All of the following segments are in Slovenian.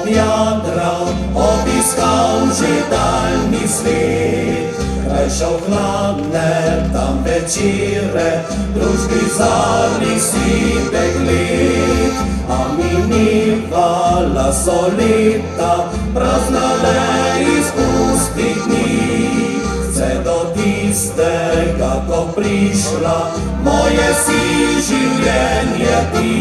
wiadra obiskał żydalny svět. Krajšou chladne tam večíre, družby zárli si pekli. A minivala solita, praznale iz pustých dní. Chce do tistega, ko prišla, moje si življenje ti.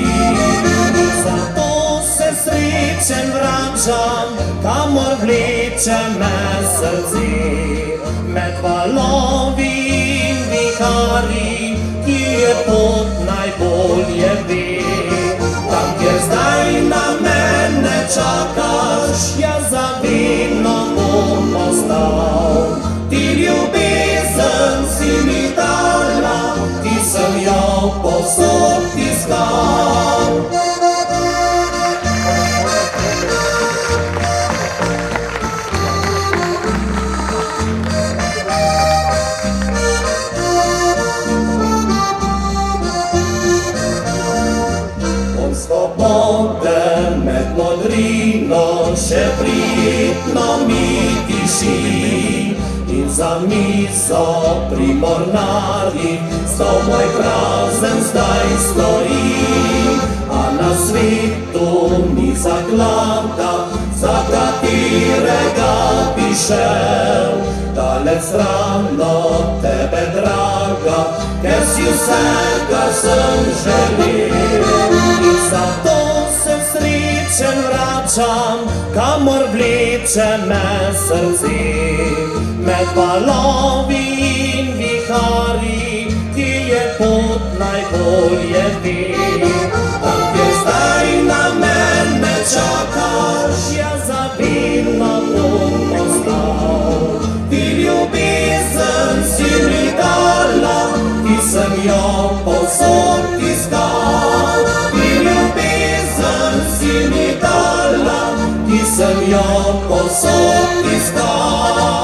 Zato se srečen vračam, kamor vleče me srce. Med valovi in viharji, ki je pot najbolje ve. Tam, kjer zdaj na mene čakaš, jaz za vedno bom ostal. Ti ljubezen si mi dala, ti sem jo povsod iskal. Svobode med modrino še prijetno mi tiši. In za mizo pri mornarji stol moj prazen zdaj stoji. A na svetu ni zaklada, za katerega bi šel. Dalec stran od tebe, draga, ker si vse, kar sem želel. In zato se srečen vračam, kamor vleče me srce. Med valovi in viharji, ki je pot najbolje ve. Tam, kjer zdaj na mene čakaš, jaz za vedno bom ostal. Ti ljubezen si mi dala, ki sem jo povsod iskal. Ti ljubezen si mi dala, ki sem jo povsod iskal.